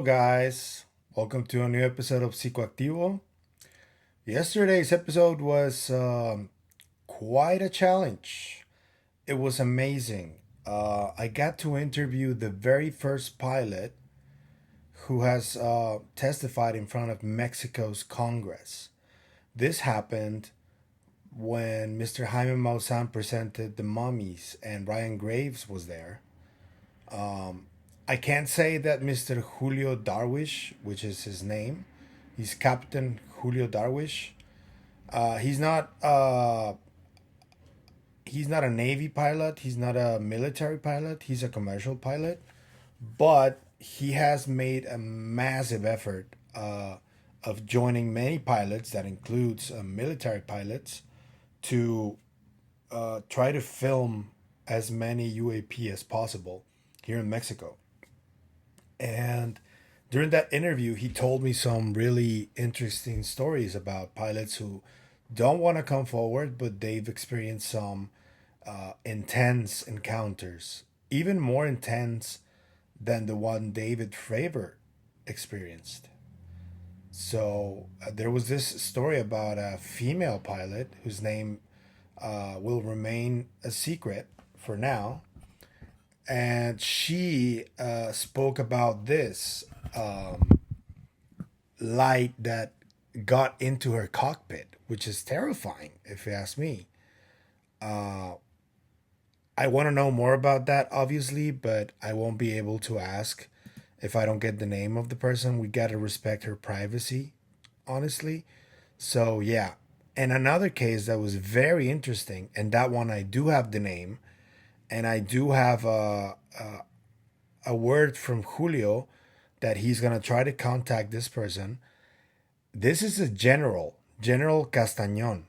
guys. Welcome to a new episode of Psicoactivo. Yesterday's episode was quite a challenge. It was amazing. I got to interview the very first pilot who has testified in front of Mexico's Congress. This happened when Mr. Jaime Maussan presented the mummies and Ryan Graves was there. I can't say that Mr. Julio Darwish, which is his name, he's Captain Julio Darwish. He's not. He's not a Navy pilot. He's not a military pilot. He's a commercial pilot, but he has made a massive effort of joining many pilots. That includes military pilots to try to film as many UAP as possible here in Mexico. And during that interview, he told me some really interesting stories about pilots who don't want to come forward, but they've experienced some intense encounters, even more intense than the one David Fravor experienced. So there was this story about a female pilot whose name will remain a secret for now, and she spoke about this light that got into her cockpit, which is terrifying, if you ask me. I want to know more about that, obviously, but I won't be able to ask if I don't get the name of the person. We got to respect her privacy, honestly. So, yeah. And another case that was very interesting, and that one I do have the name, and I do have a word from Julio that he's going to try to contact this person. This is a General Castañon,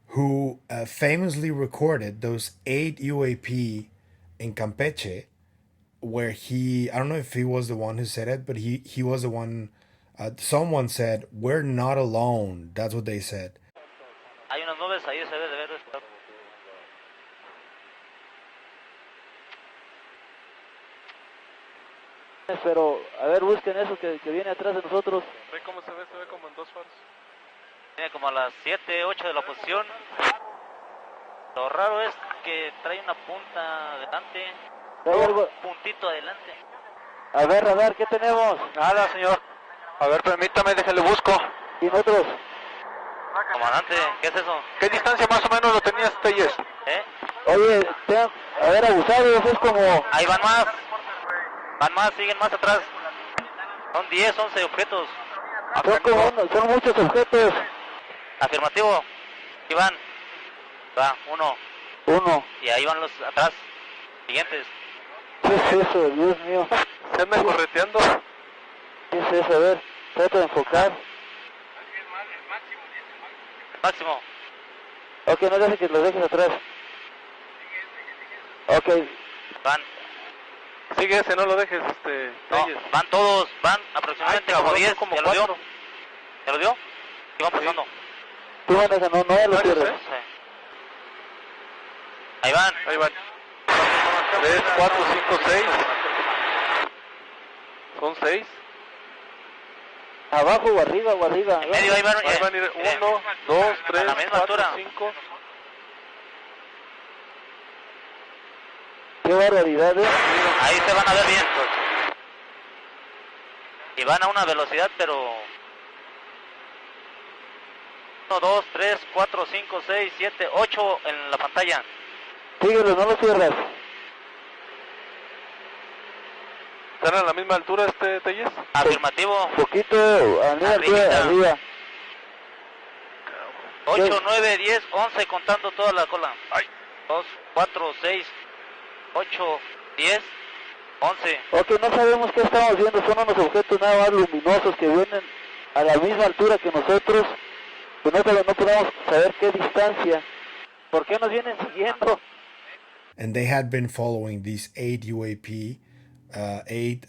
who famously recorded those 8 UAP in Campeche, where I don't know if he was the one who said it, but he was the one, someone said, "We're not alone." That's what they said. Hay unas nubes ahí, se debe de ver. Pero, a ver, busquen eso que viene atrás de nosotros. ¿Ve cómo se ve? Se ve como en dos faros. Viene como a las 7, 8 de la posición. Lo raro es que trae una punta adelante. Un puntito adelante. A ver, ¿qué tenemos? Nada, señor. A ver, permítame, déjale busco. ¿Y nosotros? Comandante, ¿qué es eso? ¿Qué distancia más o menos lo tenías, Telles? Oye, a ver, abusados, es como... Ahí van más, siguen más atrás. Son 10, 11 objetos. Son muchos objetos. Afirmativo. Aquí van. Va, uno. Y ahí van los atrás. Siguientes. ¿Qué es eso, Dios mío? ¿Se anda correteando? ¿Qué es eso? A ver, trata de enfocar. Máximo. Ok, no dejes que los dejes atrás. Ok. Van. Sigue ese, no lo dejes, No, Telles. van todos, van aproximadamente como 10. Como ¿Ya lo dio? 4. ¿Ya lo dio? Y van pasando. Tú manejas, no lo Varios, pierdes. Sí. Ahí van. 3, 4, 5, 6. Son 6. ¿Abajo o arriba o arriba? En medio ahí van. Ahí van a ir 1, 2, 3, la misma 4, altura. 5. Qué barbaridad, Ahí se van a ver bien. Y van a una velocidad, pero... 1, 2, 3, 4, 5, 6, 7, 8 en la pantalla. Síguelo, no lo cierras. ¿Están a la misma altura, Telles? Afirmativo. Poquito, Arribita. arriba. 8, 9, 10, 11 contando toda la cola. 2, 4, 6, 8, 10, 11. Ok, no sabemos qué estamos viendo, son unos objetos nada más luminosos que vienen a la misma altura que nosotros, pero no podemos saber qué distancia. ¿Por qué nos vienen siguiendo? And they had been following these 8 UAP, 8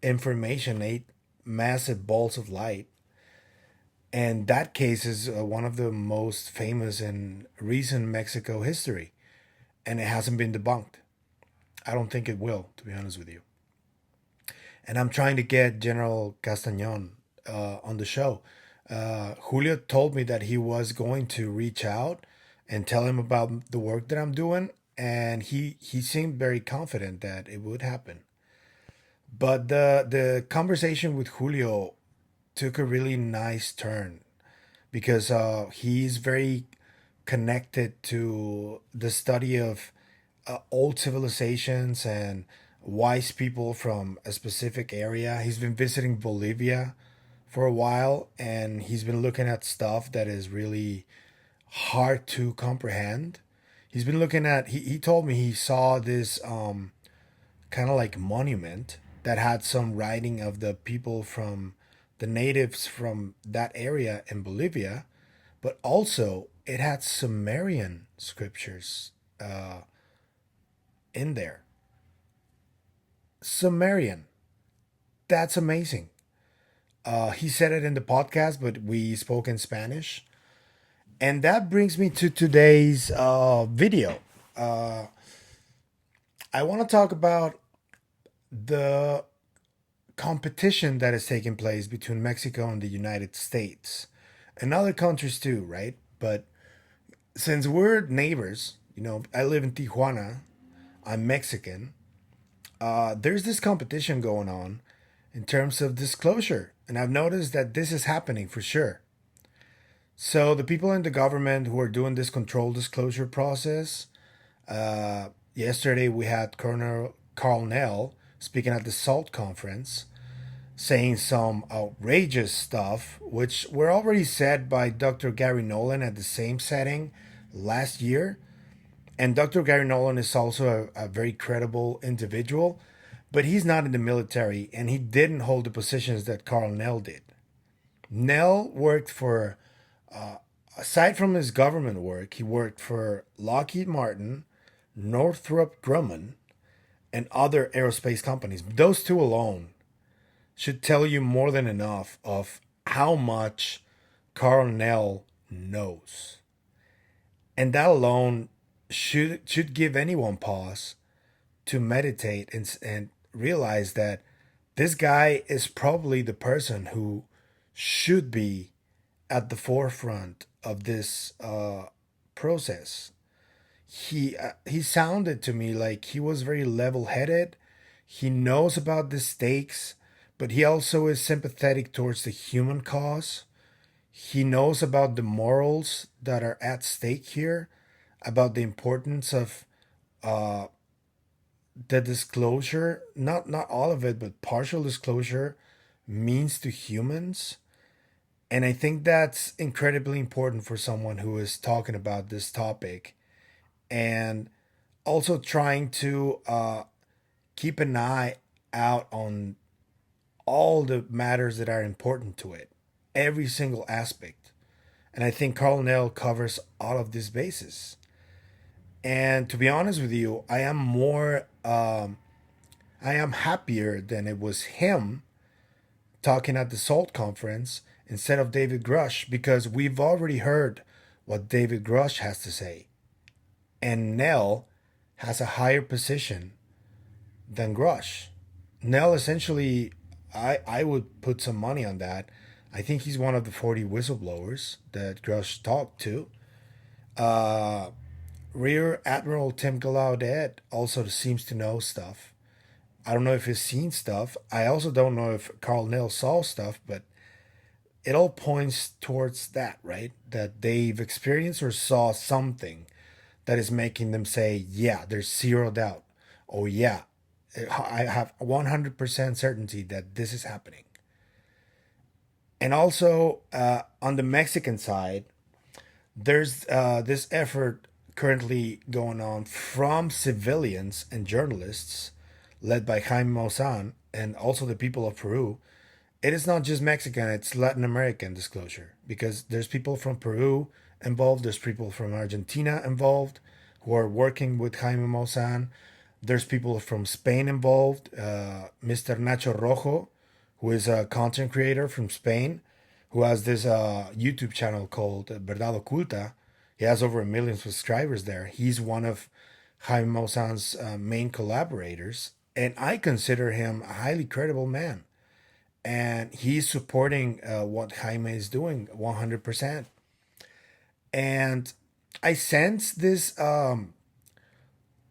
information, 8 massive balls of light. And that case is one of the most famous in recent Mexico history. And it hasn't been debunked. I don't think it will, to be honest with you. and I'm trying to get General Castañon on the show. Julio told me that he was going to reach out and tell him about the work that I'm doing, and he seemed very confident that it would happen. But the conversation with Julio took a really nice turn because he's very connected to the study of old civilizations and wise people from a specific area. He's been visiting Bolivia for a while, and he's been looking at stuff that is really hard to comprehend. He's been looking at, he told me he saw this kind of like monument that had some writing of the people from the natives from that area in Bolivia, but also it had Sumerian scriptures in there. Sumerian. That's amazing. He said it in the podcast, but we spoke in Spanish. And that brings me to today's video. I want to talk about the competition that is taking place between Mexico and the United States and other countries too, right? But since we're neighbors, I live in Tijuana, I'm Mexican, there's this competition going on in terms of disclosure. And I've noticed that this is happening for sure. So the people in the government who are doing this control disclosure process, yesterday we had Colonel Karl Nell speaking at the SALT conference, saying some outrageous stuff, which were already said by Dr. Gary Nolan at the same setting last year. And Dr. Gary Nolan is also a very credible individual, but he's not in the military and he didn't hold the positions that Karl Nell did. Nell worked for, aside from his government work, he worked for Lockheed Martin, Northrop Grumman, and other aerospace companies. Those two alone should tell you more than enough of how much Karl Nell knows. And that alone should give anyone pause to meditate and realize that this guy is probably the person who should be at the forefront of this process. He sounded to me like he was very level-headed. He knows about the stakes, but he also is sympathetic towards the human cause. He knows about the morals that are at stake here, about the importance of the disclosure, not all of it, but partial disclosure means to humans. And I think that's incredibly important for someone who is talking about this topic and also trying to keep an eye out on all the matters that are important to it, every single aspect. And I think Karl Nell covers all of these bases. And to be honest with you, I am happier than it was him talking at the SALT conference instead of David Grush, because we've already heard what David Grush has to say. And Nell has a higher position than Grush. Nell essentially, I would put some money on that. I think he's one of the 40 whistleblowers that Grush talked to. Rear Admiral Tim Gallaudet also seems to know stuff. I don't know if he's seen stuff. I also don't know if Karl Nell saw stuff, but it all points towards that, right? That they've experienced or saw something that is making them say, yeah, there's zero doubt. Oh, yeah, I have 100% certainty that this is happening. And also, on the Mexican side, there's this effort currently going on from civilians and journalists led by Jaime Maussan and also the people of Peru. It is not just Mexican, it's Latin American disclosure, because there's people from Peru involved, there's people from Argentina involved who are working with Jaime Maussan, there's people from Spain involved, Mr. Nacho Rojo, who is a content creator from Spain, who has this YouTube channel called Verdad Oculta. He has over 1 million subscribers there. He's one of Jaime Maussan's main collaborators. And I consider him a highly credible man. And he's supporting what Jaime is doing 100%. And I sense this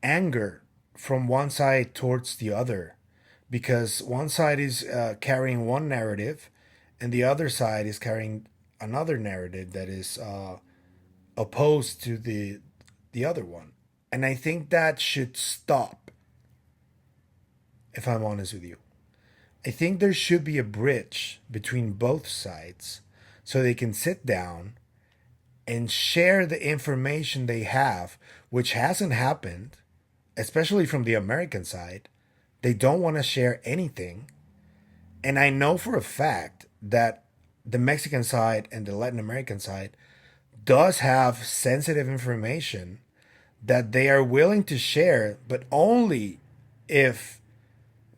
anger from one side towards the other, because one side is carrying one narrative and the other side is carrying another narrative that is opposed to the other one. And I think that should stop, if I'm honest with you. I think there should be a bridge between both sides so they can sit down and share the information they have, which hasn't happened, especially from the American side. They don't want to share anything. And I know for a fact that the Mexican side and the Latin American side does have sensitive information that they are willing to share, but only if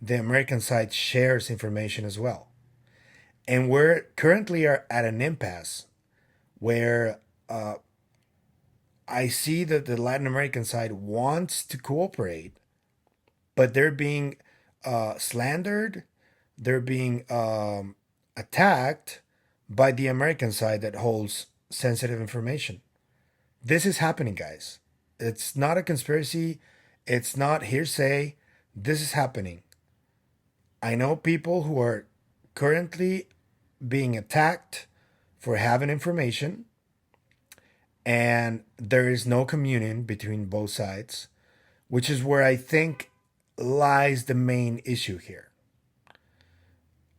the American side shares information as well. And we're currently are at an impasse where I see that the Latin American side wants to cooperate, but they're being slandered, they're being attacked by the American side that holds sensitive information. This is happening, guys. It's not a conspiracy. It's not hearsay. This is happening. I know people who are currently being attacked for having information, and there is no communion between both sides, which is where I think lies the main issue here.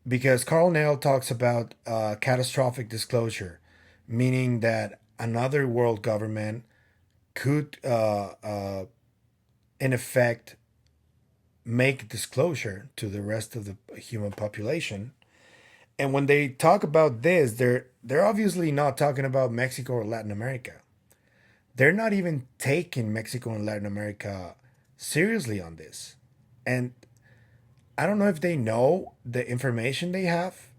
Because Karl Nell talks about catastrophic disclosure, meaning that another world government could, in effect, make disclosure to the rest of the human population. And when they talk about this, they're obviously not talking about Mexico or Latin America. They're not even taking Mexico and Latin America seriously on this. And I don't know if they know the information they have,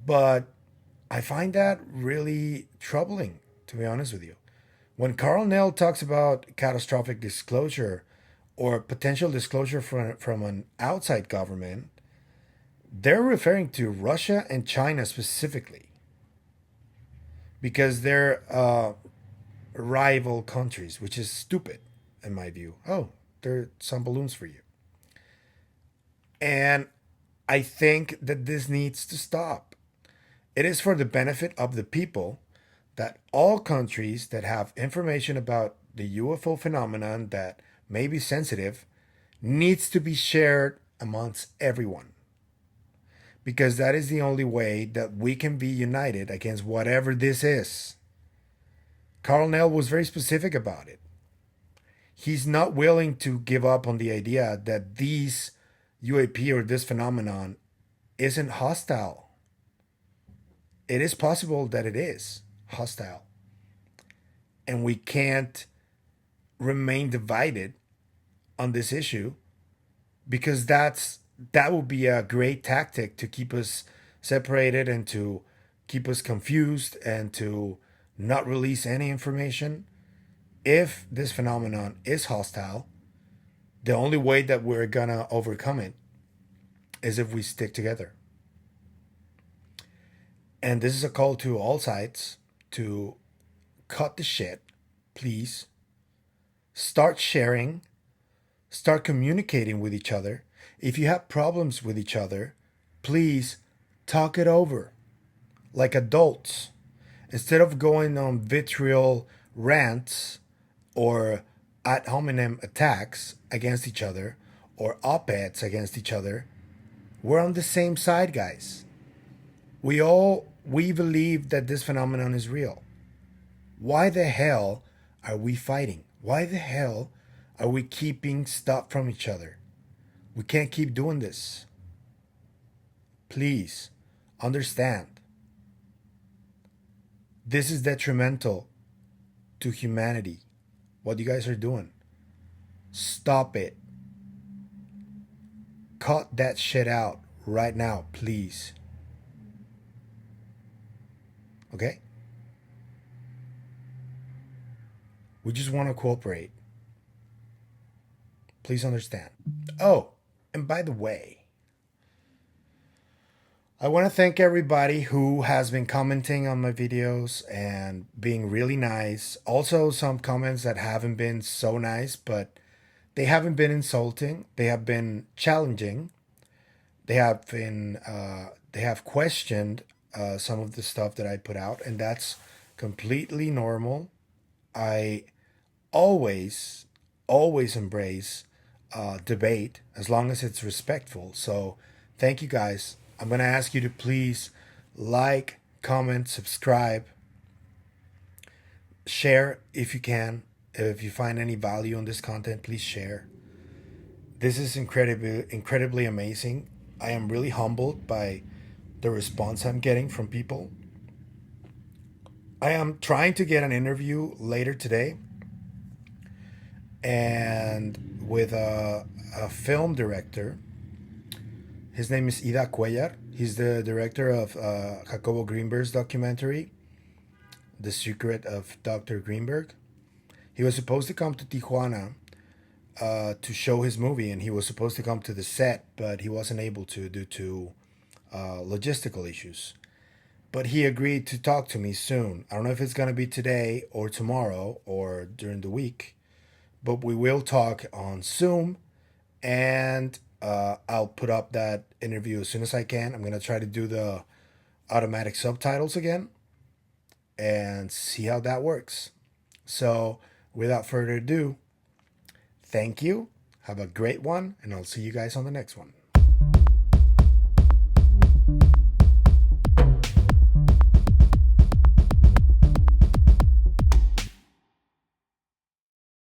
but I find that really troubling, to be honest with you. When Karl Nell talks about catastrophic disclosure or potential disclosure from an outside government, they're referring to Russia and China specifically, because they're rival countries, which is stupid in my view. Oh, there are some balloons for you. And I think that this needs to stop. It is for the benefit of the people that all countries that have information about the UFO phenomenon that may be sensitive needs to be shared amongst everyone. Because that is the only way that we can be united against whatever this is. Karl Nell was very specific about it. He's not willing to give up on the idea that these UAP or this phenomenon isn't hostile. It is possible that it is hostile. And we can't remain divided on this issue, because that would be a great tactic to keep us separated and to keep us confused and to not release any information. If this phenomenon is hostile, the only way that we're gonna overcome it is if we stick together. And this is a call to all sides to cut the shit, please. Start sharing, start communicating with each other. If you have problems with each other, please talk it over like adults. Instead of going on vitriol rants or ad hominem attacks against each other or op-eds against each other, we're on the same side, guys. We believe that this phenomenon is real. Why the hell are we fighting? Why the hell are we keeping stuff from each other? We can't keep doing this. Please understand. This is detrimental to humanity. What you guys are doing. Stop it. Cut that shit out right now, please. Okay? We just want to cooperate. Please understand. Oh, And by the way, I want to thank everybody who has been commenting on my videos and being really nice. Also, some comments that haven't been so nice, but they haven't been insulting. They have been challenging. They have questioned some of the stuff that I put out, and that's completely normal. I always embrace debate as long as it's respectful. So thank you guys. I'm going to ask you to please like, comment, subscribe, share if you can. If you find any value in this content, please share. This is incredibly amazing. I am really humbled by the response I'm getting from people. I am trying to get an interview later today and with a film director. His name is Ida Cuellar. He's the director of Jacobo Greenberg's documentary, The Secret of Dr. Greenberg. He was supposed to come to Tijuana to show his movie, and he was supposed to come to the set, but he wasn't able to due to logistical issues. But he agreed to talk to me soon. I don't know if it's going to be today or tomorrow or during the week, but we will talk on Zoom, and I'll put up that interview as soon as I can. I'm going to try to do the automatic subtitles again and see how that works. So without further ado, thank you. Have a great one, and I'll see you guys on the next one.